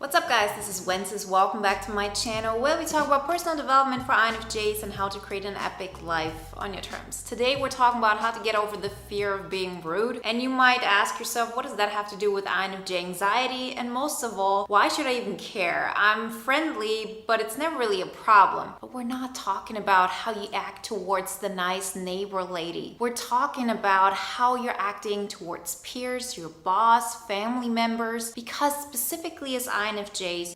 What's up guys, this is Wenzes. Welcome back to my channel where we talk about personal development for INFJs and how to create an epic life on your terms. Today we're talking about how to get over the fear of being rude, and you might ask yourself, what does that have to do with INFJ anxiety? And most of all, why should I even care? I'm friendly, but it's never really a problem. But we're not talking about how you act towards the nice neighbor lady. We're talking about how you're acting towards peers, your boss, family members, because specifically as INFJs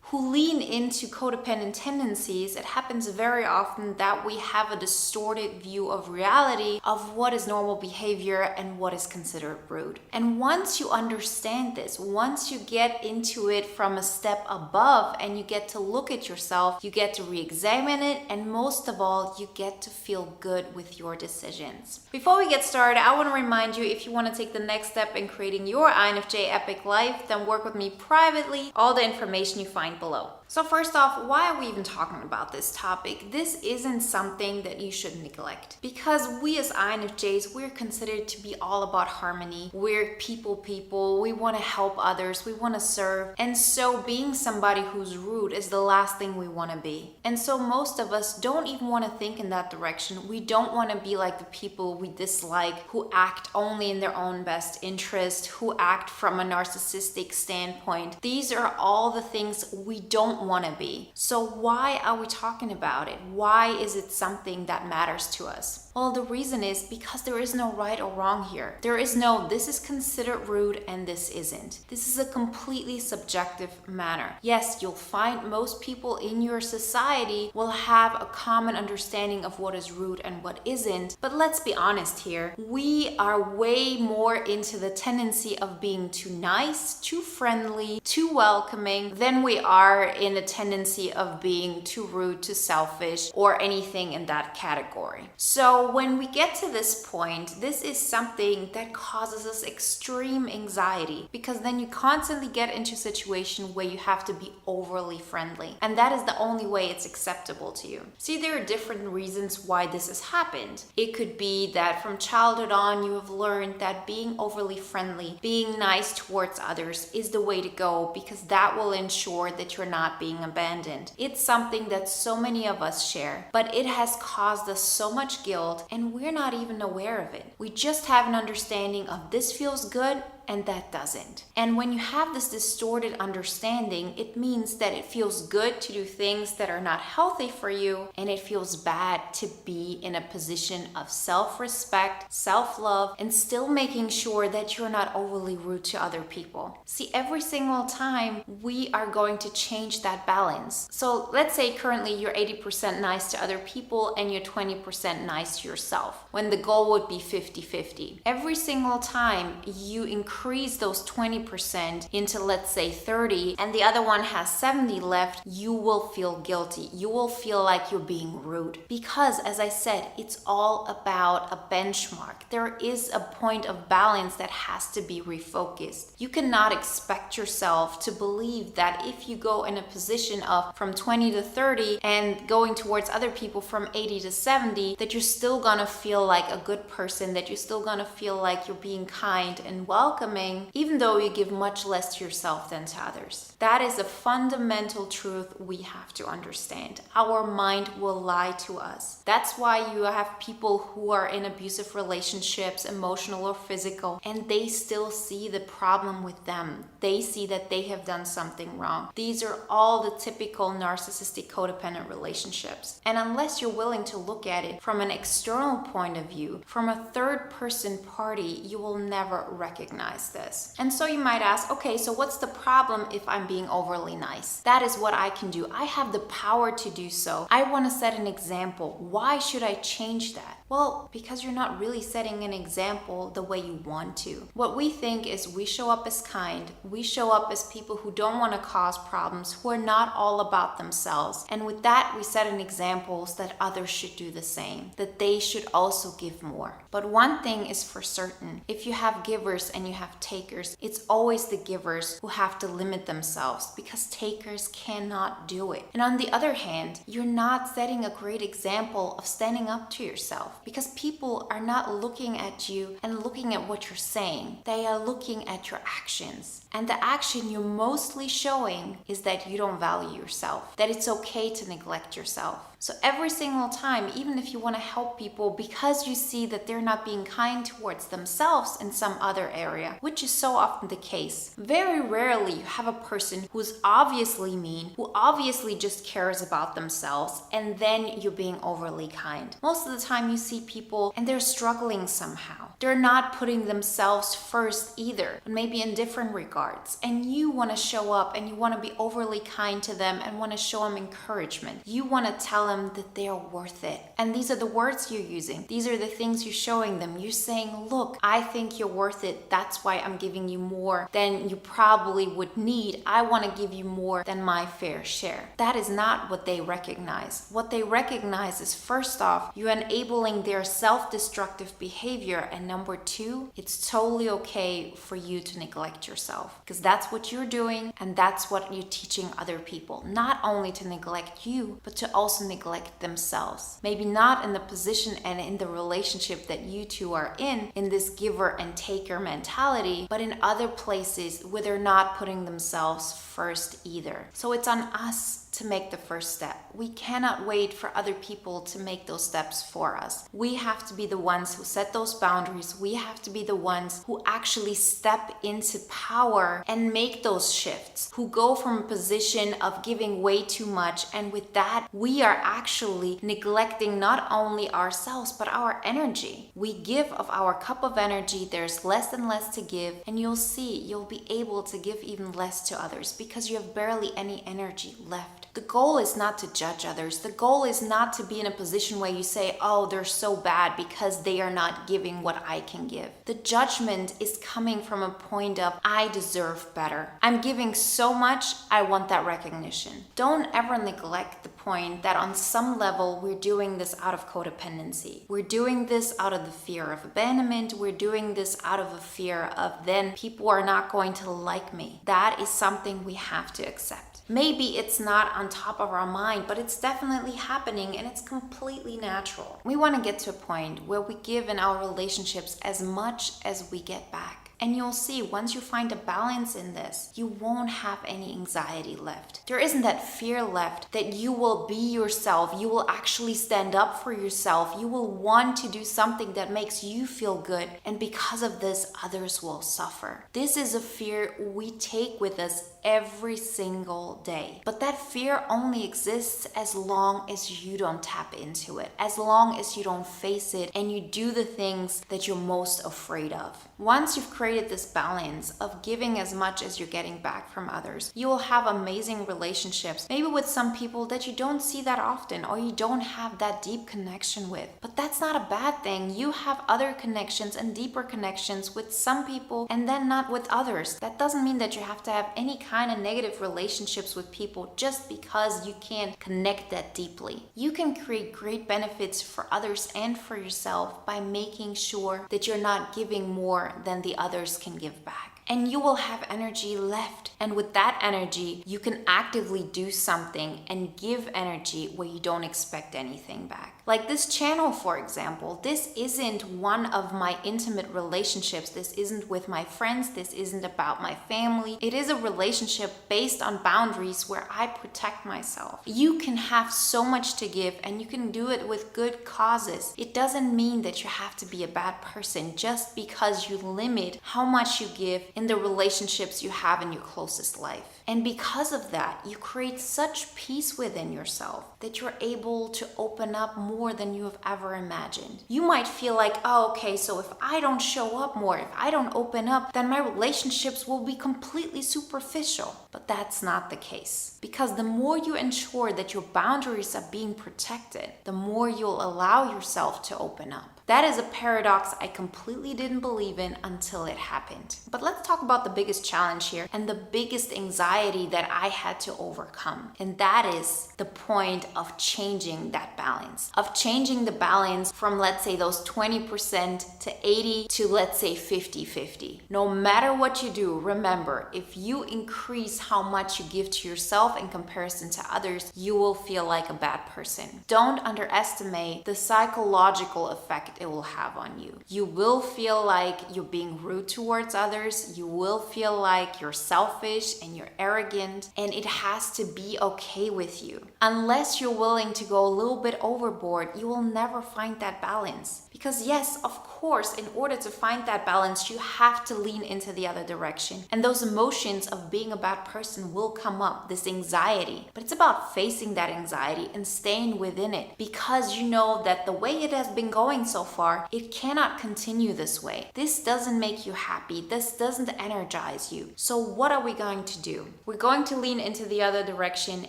who lean into codependent tendencies, it happens very often that we have a distorted view of reality of what is normal behavior and what is considered rude. And once you understand this, once you get into it from a step above and you get to look at yourself, you get to re-examine it, and most of all, you get to feel good with your decisions. Before we get started, I want to remind you, if you want to take the next step in creating your INFJ epic life, then work with me privately. All the information you find below. So first off, why are we even talking about this topic? This isn't something that you should neglect, because we as INFJs, we're considered to be all about harmony. We're people. We want to help others. We want to serve. And so being somebody who's rude is the last thing we want to be. And so most of us don't even want to think in that direction. We don't want to be like the people we dislike, who act only in their own best interest, who act from a narcissistic standpoint. These are all the things we don't want to be. So why are we talking about it? Why is it something that matters to us? Well, the reason is because there is no right or wrong here. There is no, this is considered rude and this isn't. This is a completely subjective matter. Yes, you'll find most people in your society will have a common understanding of what is rude and what isn't. But let's be honest here. We are way more into the tendency of being too nice, too friendly, too welcoming than we are in a tendency of being too rude, too selfish, or anything in that category. So when we get to this point, this is something that causes us extreme anxiety, because then you constantly get into a situation where you have to be overly friendly, and that is the only way it's acceptable to you. See, there are different reasons why this has happened. It could be that from childhood on you have learned that being overly friendly, being nice towards others is the way to go, because that will ensure that you're not being abandoned. It's something that so many of us share, but it has caused us so much guilt, and we're not even aware of it. We just have an understanding of this feels good and that doesn't. And when you have this distorted understanding, it means that it feels good to do things that are not healthy for you, and it feels bad to be in a position of self-respect, self-love, and still making sure that you're not overly rude to other people. See, every single time we are going to change that balance. So let's say currently you're 80% nice to other people and you're 20% nice to yourself, when the goal would be 50-50. Every single time you increase those 20% into, let's say, 30, and the other one has 70 left, you will feel guilty. You will feel like you're being rude, because as I said, it's all about a benchmark. There is a point of balance that has to be refocused. You cannot expect yourself to believe that if you go in a position of from 20 to 30 and going towards other people from 80 to 70, that you're still gonna feel like a good person, that you're still gonna feel like you're being kind and welcoming, even though you give much less to yourself than to others. That is a fundamental truth we have to understand. Our mind will lie to us. That's why you have people who are in abusive relationships, emotional or physical, and they still see the problem with them. They see that they have done something wrong. These are all the typical narcissistic codependent relationships. And unless you're willing to look at it from an external point of view, from a third person party, you will never recognize this. And so you might ask, okay, so what's the problem if I'm being overly nice? That is what I can do. I have the power to do so. I want to set an example. Why should I change that? Well, because you're not really setting an example the way you want to. What we think is we show up as kind. We show up as people who don't want to cause problems, who are not all about themselves. And with that, we set an example that others should do the same, that they should also give more. But one thing is for certain, if you have givers and you have takers, it's always the givers who have to limit themselves, because takers cannot do it. And on the other hand, you're not setting a great example of standing up to yourself. Because people are not looking at you and looking at what you're saying. They are looking at your actions. And the action you're mostly showing is that you don't value yourself, that it's okay to neglect yourself. So every single time, even if you want to help people because you see that they're not being kind towards themselves in some other area, which is so often the case, very rarely you have a person who's obviously mean, who obviously just cares about themselves, and then you're being overly kind. Most of the time you see people and they're struggling somehow. They're not putting themselves first either, but maybe in different regards. And you want to show up and you want to be overly kind to them and want to show them encouragement. You want to tell them that they are worth it. And these are the words you're using. These are the things you're showing them. You're saying, look, I think you're worth it. That's why I'm giving you more than you probably would need. I want to give you more than my fair share. That is not what they recognize. What they recognize is, first off, you're enabling their self-destructive behavior. And number two, it's totally okay for you to neglect yourself, because that's what you're doing and that's what you're teaching other people. Not only to neglect you, but to also neglect themselves. Maybe not in the position and in the relationship that you two are in this giver and taker mentality, but in other places where they're not putting themselves first either. So it's on us to make the first step. We cannot wait for other people to make those steps for us. We have to be the ones who set those boundaries. We have to be the ones who actually step into power and make those shifts, who go from a position of giving way too much, and with that, we are actually neglecting not only ourselves, but our energy. We give of our cup of energy, there's less and less to give, and you'll see, you'll be able to give even less to others because you have barely any energy left. The goal is not to judge others. The goal is not to be in a position where you say, oh, they're so bad because they are not giving what I can give. The judgment is coming from a point of, I deserve better. I'm giving so much, I want that recognition. Don't ever neglect the point that on some level we're doing this out of codependency. We're doing this out of the fear of abandonment. We're doing this out of a fear of then people are not going to like me. That is something we have to accept. Maybe it's not on top of our mind, but it's definitely happening and it's completely natural. We want to get to a point where we give in our relationships as much as we get back. And you'll see, once you find a balance in this, you won't have any anxiety left. There isn't that fear left that you will be yourself. You will actually stand up for yourself. You will want to do something that makes you feel good. And because of this, others will suffer. This is a fear we take with us every single day. But that fear only exists as long as you don't tap into it, as long as you don't face it and you do the things that you're most afraid of. Once you've created this balance of giving as much as you're getting back from others, you will have amazing relationships, maybe with some people that you don't see that often or you don't have that deep connection with. But that's not a bad thing. You have other connections and deeper connections with some people and then not with others. That doesn't mean that you have to have any kind of negative relationships with people just because you can't connect that deeply. You can create great benefits for others and for yourself by making sure that you're not giving more than the others can give back. And you will have energy left. And with that energy, you can actively do something and give energy where you don't expect anything back. Like this channel, for example, this isn't one of my intimate relationships. This isn't with my friends. This isn't about my family. It is a relationship based on boundaries where I protect myself. You can have so much to give and you can do it with good causes. It doesn't mean that you have to be a bad person just because you limit how much you give in the relationships you have in your closest life. And because of that, you create such peace within yourself that you're able to open up more than you have ever imagined. You might feel like, oh, okay, so if I don't show up more, if I don't open up, then my relationships will be completely superficial. But that's not the case. Because the more you ensure that your boundaries are being protected, the more you'll allow yourself to open up. That is a paradox I completely didn't believe in until it happened. But let's talk about the biggest challenge here and the biggest anxiety that I had to overcome. And that is the point of changing that balance, of changing the balance from, let's say, those 20% to 80 to, let's say, 50-50. No matter what you do, remember, if you increase how much you give to yourself in comparison to others, you will feel like a bad person. Don't underestimate the psychological effect it will have on you. You will feel like you're being rude towards others. You will feel like you're selfish and you're arrogant, and it has to be okay with you. Unless you're willing to go a little bit overboard, you will never find that balance. Because yes, of course, in order to find that balance, you have to lean into the other direction. And those emotions of being a bad person will come up, this anxiety. But it's about facing that anxiety and staying within it, because you know that the way it has been going so far, it cannot continue this way. This doesn't make you happy. This doesn't energize you. So what are we going to do? We're going to lean into the other direction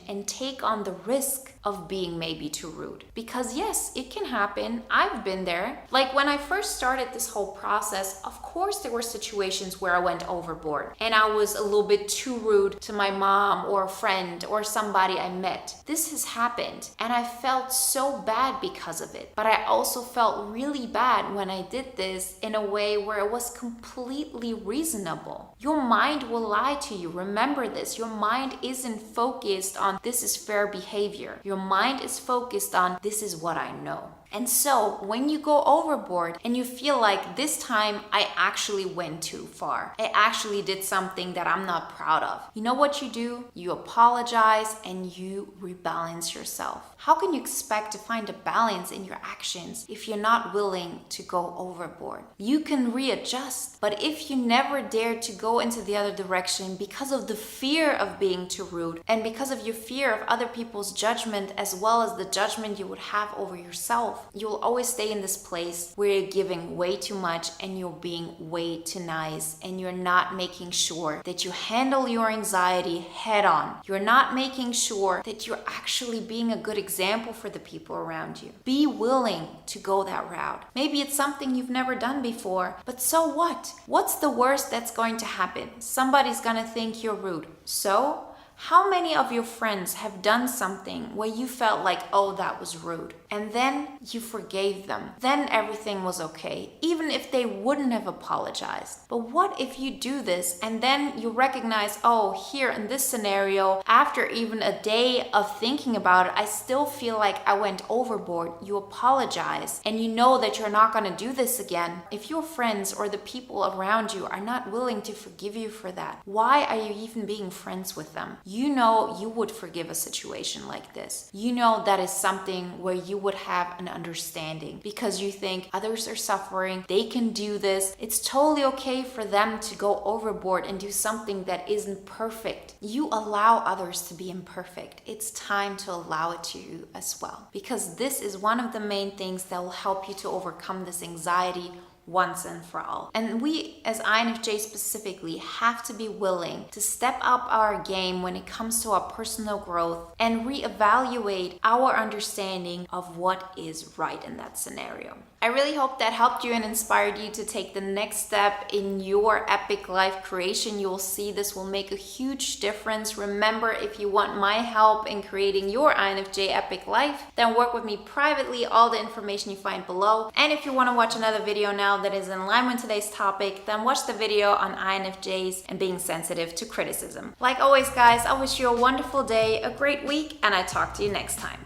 and take on the risk of being maybe too rude. Because yes, it can happen. I've been there. Like when I first started this whole process, of course there were situations where I went overboard and I was a little bit too rude to my mom or a friend or somebody I met. This has happened and I felt so bad because of it. But I also felt really bad when I did this in a way where it was completely reasonable. Your mind will lie to you. Remember this. Your mind isn't focused on this is fair behavior. Your mind is focused on this is what I know. And so when you go overboard and you feel like this time I actually went too far, I actually did something that I'm not proud of, you know what you do? You apologize and you rebalance yourself. How can you expect to find a balance in your actions if you're not willing to go overboard? You can readjust, but if you never dare to go into the other direction because of the fear of being too rude and because of your fear of other people's judgment as well as the judgment you would have over yourself, you'll always stay in this place where you're giving way too much and you're being way too nice and you're not making sure that you handle your anxiety head on. You're not making sure that you're actually being a good example for the people around you. Be willing to go that route. Maybe it's something you've never done before, but so what? What's the worst that's going to happen? Somebody's gonna think you're rude. So, how many of your friends have done something where you felt like, oh, that was rude, and then you forgave them? Then everything was okay, even if they wouldn't have apologized. But what if you do this and then you recognize, oh, here in this scenario, after even a day of thinking about it, I still feel like I went overboard. You apologize and you know that you're not going to do this again. If your friends or the people around you are not willing to forgive you for that, why are you even being friends with them? You know you would forgive a situation like this. You know that is something where you would have an understanding because you think others are suffering, they can do this. It's totally okay for them to go overboard and do something that isn't perfect. You allow others to be imperfect. It's time to allow it to you as well, because this is one of the main things that will help you to overcome this anxiety once and for all. And we as INFJ specifically have to be willing to step up our game when it comes to our personal growth and reevaluate our understanding of what is right in that scenario. I really hope that helped you and inspired you to take the next step in your epic life creation. You will see this will make a huge difference. Remember, if you want my help in creating your INFJ epic life, then work with me privately. All the information you find below. And if you want to watch another video now that is in line with today's topic, then watch the video on INFJs and being sensitive to criticism. Like always, guys, I wish you a wonderful day, a great week, and I talk to you next time.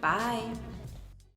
Bye.